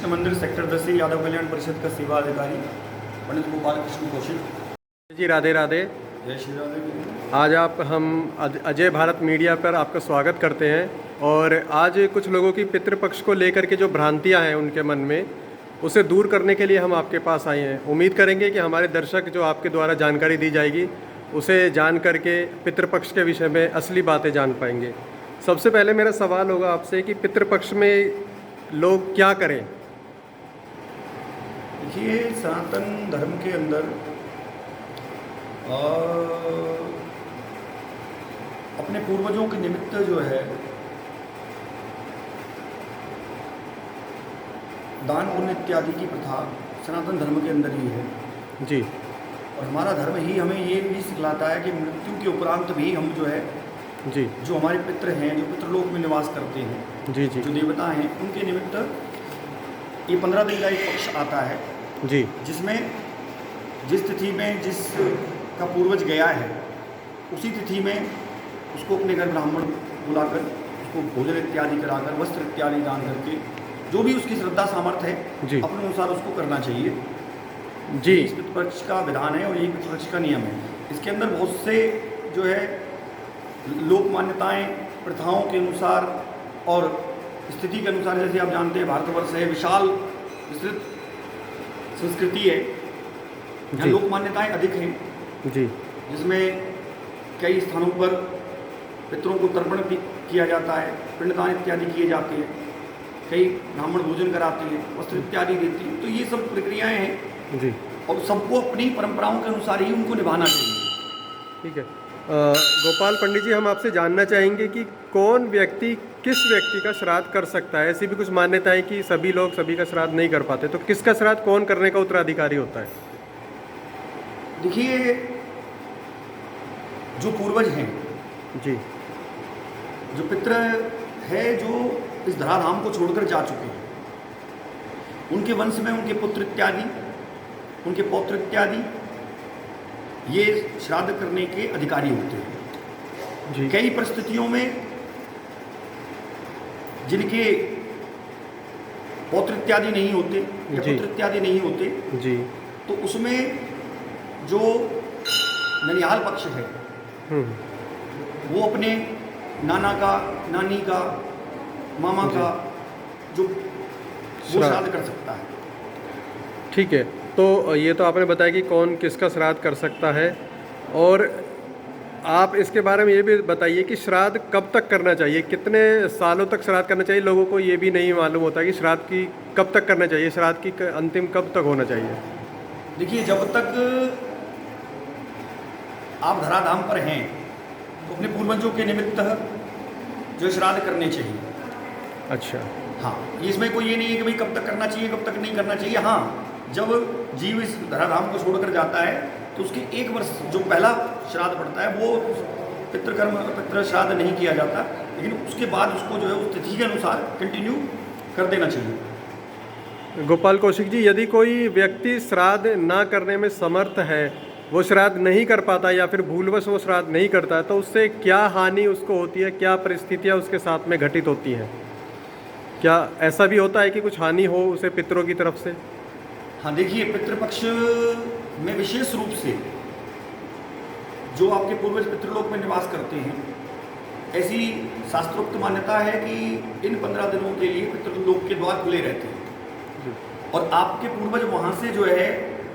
कृष्ण मंदिर सेक्टर 10 से यादव कल्याण परिषद का सेवा अधिकारी पंडित गोपाल कृष्ण कौशिक जी। राधे राधे। जय श्री राधे। आज हम अजय भारत मीडिया पर आपका स्वागत करते हैं। और आज कुछ लोगों की पितृपक्ष को लेकर के जो भ्रांतियां हैं उनके मन में, उसे दूर करने के लिए हम आपके पास आए हैं। उम्मीद करेंगे कि हमारे दर्शक जो आपके द्वारा जानकारी दी जाएगी उसे जान करके पितृपक्ष के विषय में असली बातें जान पाएंगे। सबसे पहले मेरा सवाल होगा आपसे कि पितृपक्ष में लोग क्या करें? देखिए, सनातन धर्म के अंदर अपने पूर्वजों के निमित्त जो है दान पुण्य इत्यादि की प्रथा सनातन धर्म के अंदर ही है जी। और हमारा धर्म ही हमें ये भी सिखलाता है कि मृत्यु के उपरांत भी हम जो है जी, जो हमारे पितृ हैं, जो पितृलोक में निवास करते हैं, जी जी, जो देवता हैं, उनके निमित्त ये 15 दिन का एक पक्ष आता है जी, जिसमें जिस तिथि में जिस का पूर्वज गया है उसी तिथि में उसको अपने घर ब्राह्मण बुलाकर उसको भोजन इत्यादि कराकर वस्त्र इत्यादि दान करके जो भी उसकी श्रद्धा सामर्थ्य है जी, अपने अनुसार उसको करना चाहिए जी। इस पितृपक्ष का विधान है और यही पितृपक्ष का नियम है। इसके अंदर बहुत से जो है लोक मान्यताएं प्रथाओं के अनुसार और स्थिति के अनुसार, जैसे आप जानते हैं भारतवर्ष है, विशाल विस्तृत संस्कृति है, यहाँ लोक मान्यताएं अधिक हैं जी, जिसमें कई स्थानों पर पितरों को तर्पण भी किया जाता है, पिंडदान इत्यादि किए जाते हैं, कई ब्राह्मण भोजन कराते हैं, वस्त्र इत्यादि देते हैं। तो ये सब प्रक्रियाएं हैं जी, और सबको अपनी परंपराओं के अनुसार ही उनको निभाना चाहिए। ठीक है। गोपाल पंडित जी, हम आपसे जानना चाहेंगे कि कौन व्यक्ति किस व्यक्ति का श्राद्ध कर सकता है? ऐसी भी कुछ मान्यता है कि सभी लोग सभी का श्राद्ध नहीं कर पाते, तो किसका श्राद्ध कौन करने का उत्तराधिकारी होता है? देखिए, जो पूर्वज हैं, जी, जो पितृ है, जो इस धराधाम को छोड़कर जा चुके हैं, उनके वंश में उनके पुत्र इत्यादि, उनके पौत्र इत्यादि ये श्राद्ध करने के अधिकारी होते हैं जी, कई परिस्थितियों में जिनके पौत्र इत्यादि नहीं होते या जी, पुत्र इत्यादि नहीं होते, जी, तो उसमें जो ननिहाल पक्ष है वो अपने नाना का, नानी का, मामा का जो वो श्राद्ध कर सकता है। ठीक है। तो ये तो आपने बताया कि कौन किसका श्राद्ध कर सकता है, और आप इसके बारे में ये भी बताइए कि श्राद्ध कब तक करना चाहिए, कितने सालों तक श्राद्ध करना चाहिए? लोगों को ये भी नहीं मालूम होता कि श्राद्ध की कब तक करना चाहिए, श्राद्ध की अंतिम कब तक होना चाहिए? देखिए, जब तक आप धराधाम पर हैं तो अपने पूर्वजों के निमित्त जो श्राद्ध करने चाहिए। अच्छा, हाँ, इसमें कोई ये नहीं है कि भाई कब तक करना चाहिए, कब तक नहीं करना चाहिए। हाँ, जब जीव इस धराधाम को छोड़कर जाता है तो उसके 1 वर्ष जो पहला श्राद्ध पड़ता है वो पितृकर्म पितृ श्राद्ध नहीं किया जाता, लेकिन उसके बाद उसको जो है उस तिथि के अनुसार कंटिन्यू कर देना चाहिए। गोपाल कौशिक जी, यदि कोई व्यक्ति श्राद्ध ना करने में समर्थ है, वो श्राद्ध नहीं कर पाता या फिर भूलवश वो श्राद्ध नहीं करता, तो उससे क्या हानि उसको होती है, क्या परिस्थितियाँ उसके साथ में घटित होती हैं? क्या ऐसा भी होता है कि कुछ हानि हो उसे पितरों की तरफ से? हाँ, देखिए, पितृपक्ष में विशेष रूप से जो आपके पूर्वज पितृलोक में निवास करते हैं, ऐसी शास्त्रोक्त मान्यता है कि इन 15 दिनों के लिए पितृलोक के द्वार खुले रहते हैं और आपके पूर्वज वहाँ से जो है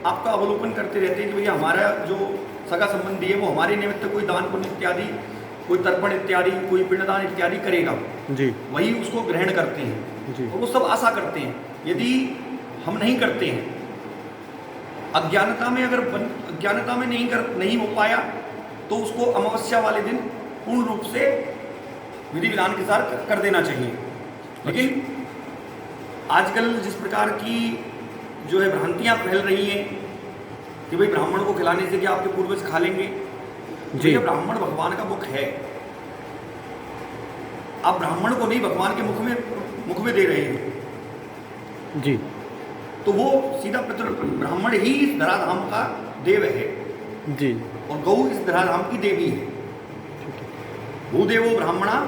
आपका अवलोकन करते रहते हैं कि भैया हमारा जो सगा संबंधी है वो हमारे निमित्त कोई दान पुण्य इत्यादि, कोई तर्पण इत्यादि, कोई पिंडदान इत्यादि करेगा जी, वही उसको ग्रहण करते हैं जी। और वो सब आशा करते हैं। यदि हम नहीं करते हैं, अज्ञानता में अगर अज्ञानता में नहीं हो पाया तो उसको अमावस्या वाले दिन पूर्ण रूप से विधि विधान के साथ कर देना चाहिए। लेकिन आजकल जिस प्रकार की जो है भ्रांतियां फैल रही हैं कि भाई ब्राह्मण को खिलाने से क्या आपके पूर्वज खा लेंगे, जी, ब्राह्मण भगवान का मुख है। आप ब्राह्मण को नहीं भगवान के मुख में दे रहे हैं जी, तो वो सीधा पितृ ब्राह्मण ही इस धराधाम का देव है जी, और गौ इस धराधाम की देवी है। भूदेवो ब्राह्मणा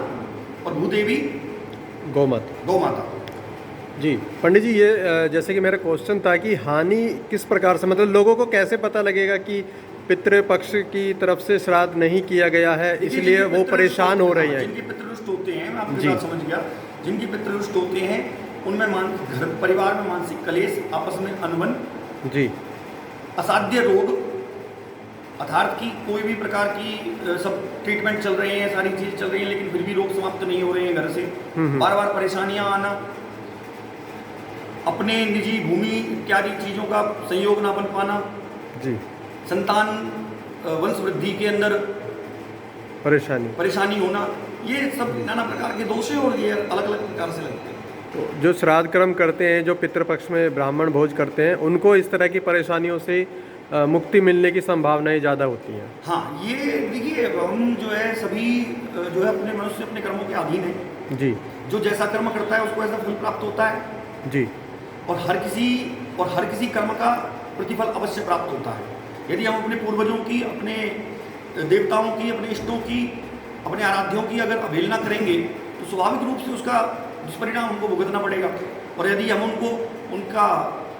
और भूदेवी गौमाता। जी पंडित जी, ये जैसे कि मेरा क्वेश्चन था कि हानि किस प्रकार से, मतलब लोगों को कैसे पता लगेगा कि पितृपक्ष की तरफ से श्राद्ध नहीं किया गया है, इसलिए वो परेशान हो रही हैं? जिनके पितृष्ट होते हैं, मैं आपकी जी। बात समझ गया, जिनके पितृष्ट होते हैं उनमें घर परिवार में मानसिक कलेश, आपस में अनबन, जी असाध्य रोग, अर्थात की कोई भी प्रकार की सब ट्रीटमेंट चल रहे हैं, सारी चीज़ चल रही हैं, लेकिन फिर भी रोग समाप्त नहीं हो रहे हैं घर से, बार बार परेशानियां आना, अपने निजी भूमि इत्यादि चीज़ों का संयोग ना बन पाना, जी, संतान वंश वृद्धि के अंदर परेशानी होना, ये सब नाना प्रकार के दोष हैं और ये अलग अलग प्रकार से लगते हैं। तो जो श्राद्ध कर्म करते हैं, जो पितृपक्ष में ब्राह्मण भोज करते हैं, उनको इस तरह की परेशानियों से मुक्ति मिलने की संभावनाएं ज़्यादा होती हैं। हाँ, ये देखिए, हम जो है सभी जो है अपने मनुष्य अपने कर्मों के अधीन है। जी जो जैसा कर्म करता है उसको ऐसा फल प्राप्त होता है। जी। और हर किसी कर्म का प्रतिफल अवश्य प्राप्त होता है। यदि हम अपने पूर्वजों की, अपने देवताओं की, अपने इष्टों की, अपने आराध्यों की अगर अवहेलना करेंगे तो स्वाभाविक रूप से उसका दुष्परिणाम हमको भुगतना पड़ेगा। और यदि हम उनका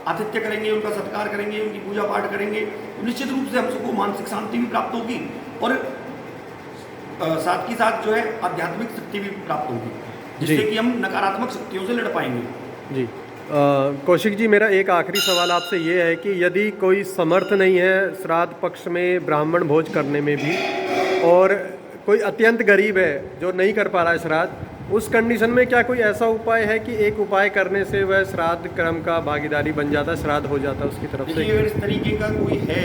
आतिथ्य करेंगे, उनका सत्कार करेंगे, उनकी पूजा पाठ करेंगे, तो निश्चित रूप से हम सबको मानसिक शांति भी प्राप्त होगी और साथ ही साथ जो है आध्यात्मिक शक्ति भी प्राप्त होगी, जिससे कि हम नकारात्मक शक्तियों से लड़ पाएंगे। जी। कौशिक जी, मेरा एक आखिरी सवाल आपसे ये है कि यदि कोई समर्थ नहीं है श्राद्ध पक्ष में ब्राह्मण भोज करने में भी, और कोई अत्यंत गरीब है जो नहीं कर पा रहा है श्राद्ध, उस कंडीशन में क्या कोई ऐसा उपाय है कि एक उपाय करने से वह श्राद्ध क्रम का भागीदारी बन जाता है, श्राद्ध हो जाता है उसकी तरफ से? देखिए, अगर इस तरीके का कोई है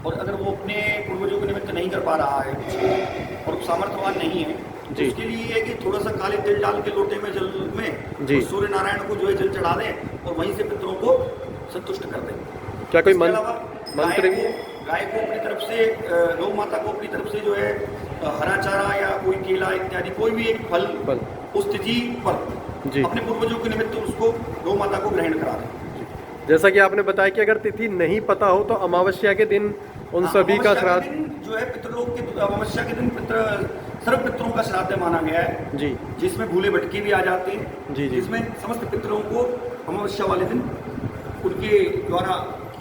और अगर वो अपने पूर्वजों के निमित्त नहीं कर पा रहा है कुछ और सामर्थ्यवान नहीं है, तो उसके लिए ये है कि थोड़ा सा काले तिल डाल के लोटे में जल में जी, सूर्य नारायण को जो है जल चढ़ा दें और वहीं से पितरों को संतुष्ट कर दें। क्या कोई मंत्र गाय को अपनी तरफ से, गौ माता को अपनी तरफ से जो है हरा चारा या कोई केला इत्यादि कोई भी एक फल उस तिथि पर जी अपने पूर्वजों के निमित्त उसको गौ माता को ग्रहण करा दें। जैसा कि आपने बताया कि अगर तिथि नहीं पता हो तो अमावस्या के दिन उन सभी का श्राद्ध जो है पितृलोक के अमावस्या के दिन सर्व पितरों का श्राद्ध माना गया है जी, जिसमें भूले भटके भी आ जाते हैं जी, जी, जिसमें समस्त पितरों को अमावस्या वाले दिन उनके द्वारा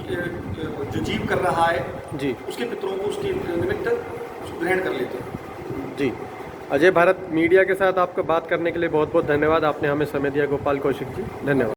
जो जीव कर रहा है जी, उसके पितरों को उसके निमित्त उसको ग्रहण कर लेते हैं। जी। अजय भारत मीडिया के साथ आपका बात करने के लिए बहुत बहुत धन्यवाद। आपने हमें समय दिया, गोपाल कौशिक जी, धन्यवाद।